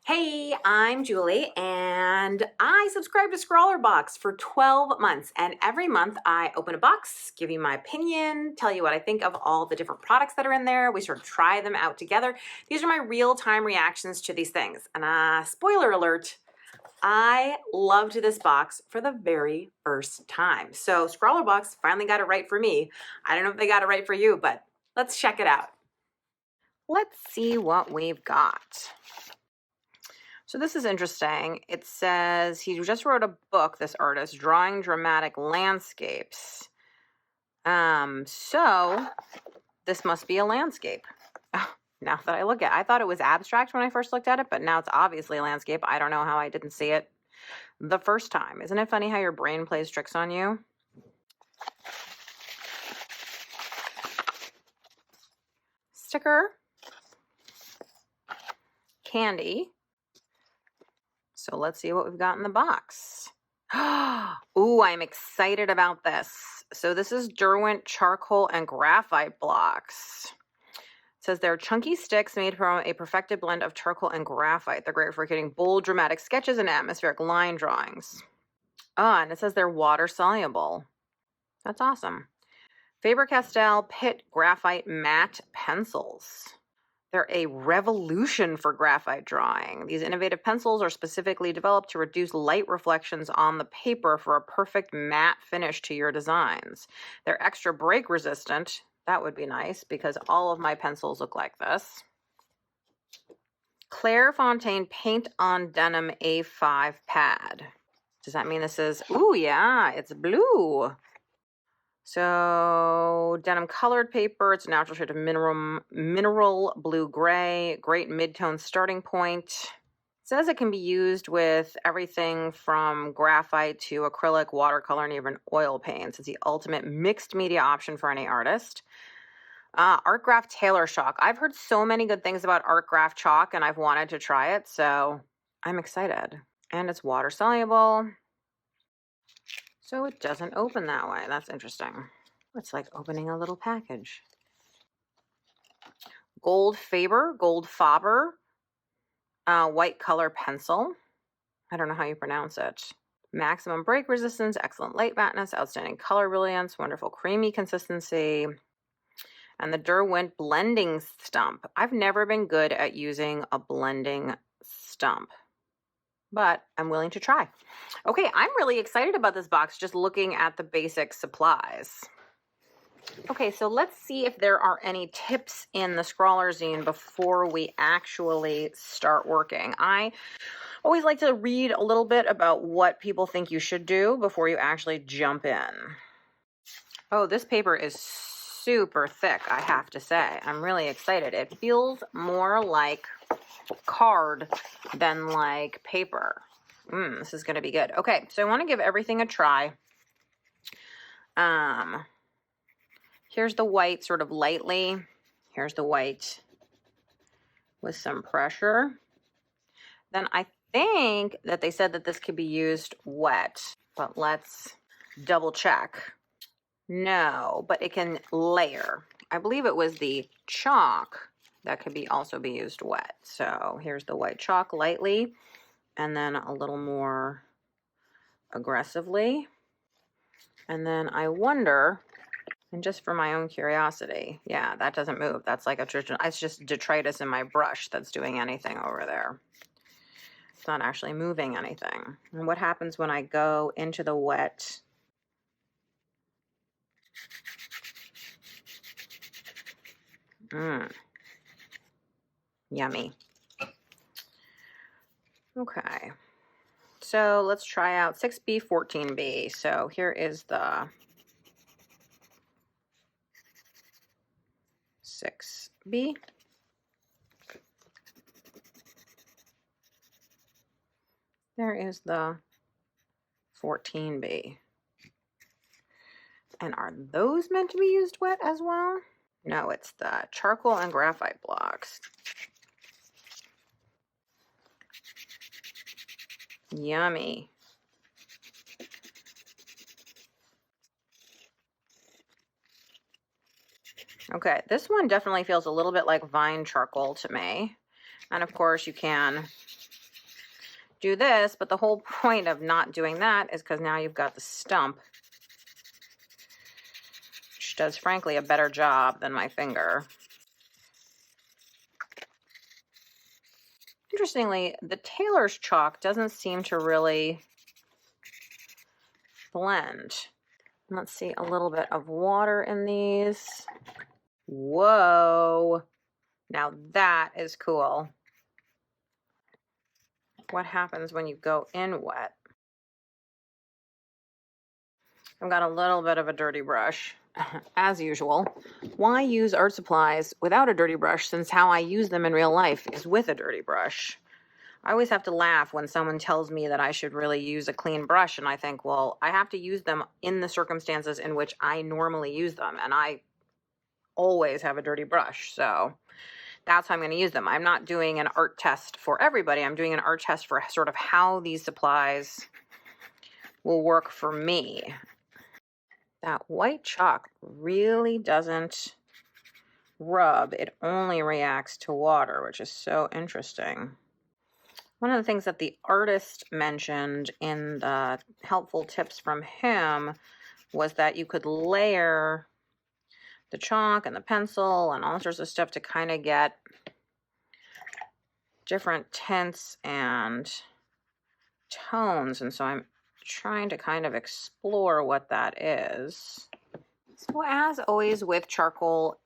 Hey, I'm Julie, and I subscribe to Scrawlr Box for 12 months. And every month I open a box, give you my opinion, tell you what I think of all the different products that are in there. We sort of try them out together. These are my real-time reactions to these things. And spoiler alert, I loved this box for the very first time. So Scrawlr Box finally got it right for me. I don't know if they got it right for you, but let's check it out. Let's see what we've got. So this is interesting. It says he just wrote a book, this artist, drawing dramatic landscapes. So this must be a landscape. Oh, now that I look at it, I thought it was abstract when I first looked at it, but now it's obviously a landscape. I don't know how I didn't see it the first time. Isn't it funny how your brain plays tricks on you? Sticker. Candy. So let's see what we've got in the box. Ooh, I'm excited about this. So this is Derwent Charcoal and Graphite Blocks. It says they're chunky sticks made from a perfected blend of charcoal and graphite. They're great for creating bold, dramatic sketches and atmospheric line drawings. Oh, and it says they're water soluble. That's awesome. Faber-Castell Pitt Graphite Matte Pencils. They're a revolution for graphite drawing. These innovative pencils are specifically developed to reduce light reflections on the paper for a perfect matte finish to your designs. They're extra break resistant. That would be nice because all of my pencils look like this. Clairefontaine Paint on Denim A5 pad. Does that mean this is, ooh, yeah, it's blue. So denim colored paper, it's a natural shade of mineral blue-gray, great mid-tone starting point. It says it can be used with everything from graphite to acrylic, watercolor, and even oil paints. It's the ultimate mixed media option for any artist. Artgraph Tailor Chalk. I've heard so many good things about Artgraph chalk, and I've wanted to try it, so I'm excited. And it's water soluble. So it doesn't open that way. That's interesting. It's like opening a little package. Gold Faber, white color pencil. I don't know how you pronounce it. Maximum break resistance, excellent light mateness, outstanding color brilliance, wonderful creamy consistency. And the Derwent blending stump. I've never been good at using a blending stump, but I'm willing to try. Okay, I'm really excited about this box, just looking at the basic supplies. Okay, so let's see if there are any tips in the Scrawlr zine before we actually start working. I always like to read a little bit about what people think you should do before you actually jump in. Oh, this paper is super thick, I have to say. I'm really excited. It feels more like card than like paper. This is going to be good. Okay, so I want to give everything a try. Here's the white sort of lightly. Here's the white with some pressure. Then I think that they said that this could be used wet, but let's double check. No, but it can layer. I believe it was the chalk that could also be used wet. So here's the white chalk lightly, and then a little more aggressively. And then I wonder, and just for my own curiosity, yeah, that doesn't move. That's like it's just detritus in my brush that's doing anything over there. It's not actually moving anything. And what happens when I go into the wet? Yummy. Okay. So let's try out 6B, 14B. So here is the 6B. There is the 14B. And are those meant to be used wet as well? No, it's the charcoal and graphite blocks. Yummy. Okay, this one definitely feels a little bit like vine charcoal to me. And of course you can do this, but the whole point of not doing that is because now you've got the stump, which does frankly a better job than my finger. Interestingly, the tailor's chalk doesn't seem to really blend. Let's see, a little bit of water in these. Whoa, now that is cool. What happens when you go in wet? I've got a little bit of a dirty brush, as usual. Why use art supplies without a dirty brush, since how I use them in real life is with a dirty brush? I always have to laugh when someone tells me that I should really use a clean brush, and I think, well, I have to use them in the circumstances in which I normally use them, and I always have a dirty brush, so that's how I'm going to use them. I'm not doing an art test for everybody. I'm doing an art test for sort of how these supplies will work for me. That white chalk really doesn't rub. It only reacts to water, which is so interesting. One of the things that the artist mentioned in the helpful tips from him was that you could layer the chalk and the pencil and all sorts of stuff to kind of get different tints and tones. And so I'm trying to kind of explore what that is. So as always with charcoal,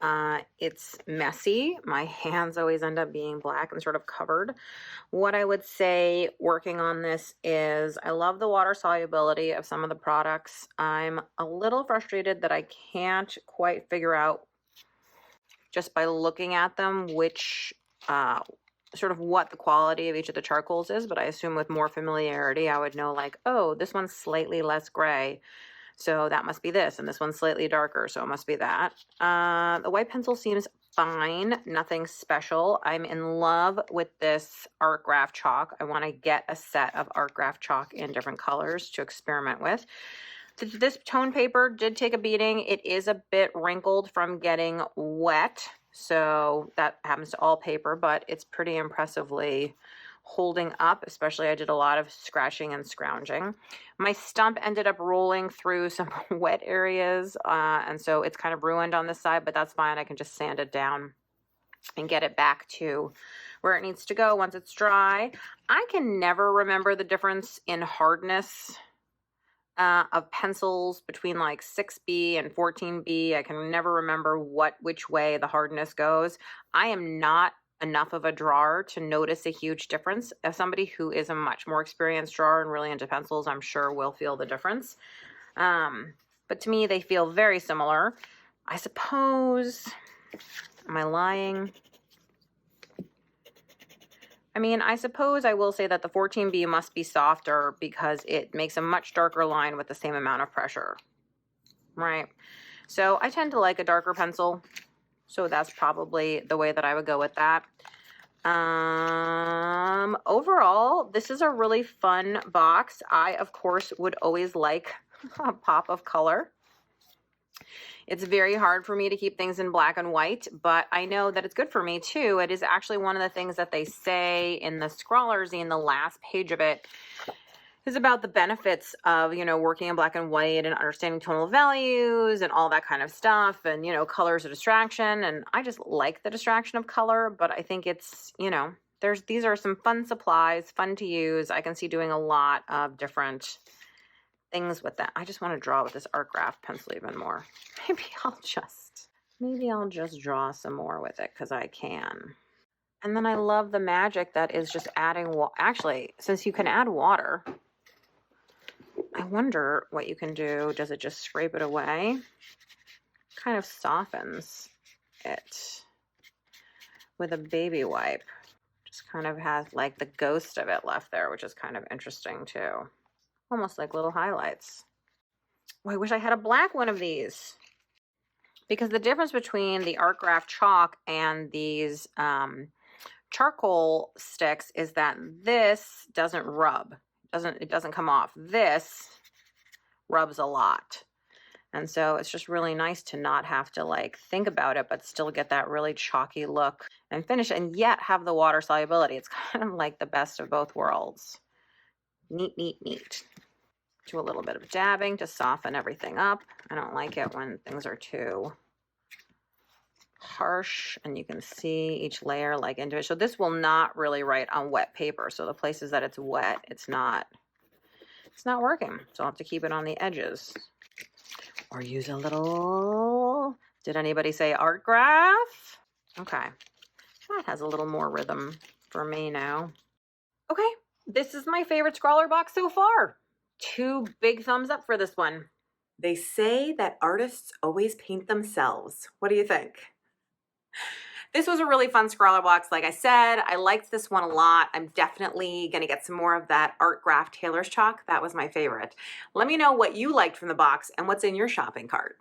it's messy. My hands always end up being black and sort of covered. What I would say working on this is I love the water solubility of some of the products. I'm a little frustrated that I can't quite figure out just by looking at them which sort of what the quality of each of the charcoals is, but I assume with more familiarity I would know, like, oh, this one's slightly less gray, so that must be this, and this one's slightly darker, so it must be that. The white pencil seems fine, nothing special. I'm in love with this art graph chalk. I want to get a set of art graph chalk in different colors to experiment with. This tone paper did take a beating. It is a bit wrinkled from getting wet, so that happens to all paper, but it's pretty impressively holding up, especially I did a lot of scratching and scrounging. My stump ended up rolling through some wet areas, and so it's kind of ruined on this side, but that's fine. I can just sand it down and get it back to where it needs to go once it's dry. I can never remember the difference in hardness of pencils between like 6B and 14B. I can never remember which way the hardness goes. I am not enough of a drawer to notice a huge difference. As somebody who is a much more experienced drawer and really into pencils, I'm sure will feel the difference. But to me, they feel very similar. I suppose, am I lying? I mean, I suppose I will say that the 14B must be softer because it makes a much darker line with the same amount of pressure, right? So I tend to like a darker pencil, so that's probably the way that I would go with that. Overall, this is a really fun box. I, of course, would always like a pop of color. It's very hard for me to keep things in black and white, but I know that it's good for me too. It is actually one of the things that they say in the Scrawlr zine, the last page of it is about the benefits of, you know, working in black and white and understanding tonal values and all that kind of stuff. And, you know, color is a distraction. And I just like the distraction of color, but I think it's, you know, these are some fun supplies, fun to use. I can see doing a lot of different things with that. I just want to draw with this art graph pencil even more. Maybe I'll just draw some more with it because I can. And then I love the magic that is just adding actually, since you can add water, I wonder what you can do. Does it just scrape it away? Kind of softens it with a baby wipe. Just kind of has like the ghost of it left there, which is kind of interesting too. Almost like little highlights. Oh, I wish I had a black one of these. Because the difference between the art graph chalk and these charcoal sticks is that this doesn't rub. It doesn't come off. This rubs a lot. And so it's just really nice to not have to like think about it, but still get that really chalky look and finish and yet have the water solubility. It's kind of like the best of both worlds. Neat, neat, neat. Do a little bit of dabbing to soften everything up. I don't like it when things are too harsh, and you can see each layer like individual. So this will not really write on wet paper. So the places that it's wet, it's not working. So I'll have to keep it on the edges. Or use a little, did anybody say art graph? Okay, that has a little more rhythm for me now. Okay, this is my favorite Scrawlr box so far. 2 big thumbs up for this one. They say that artists always paint themselves. What do you think? This was a really fun Scrawlr box. Like I said, I liked this one a lot. I'm definitely going to get some more of that Art Graph Tailor's Chalk. That was my favorite. Let me know what you liked from the box and what's in your shopping cart.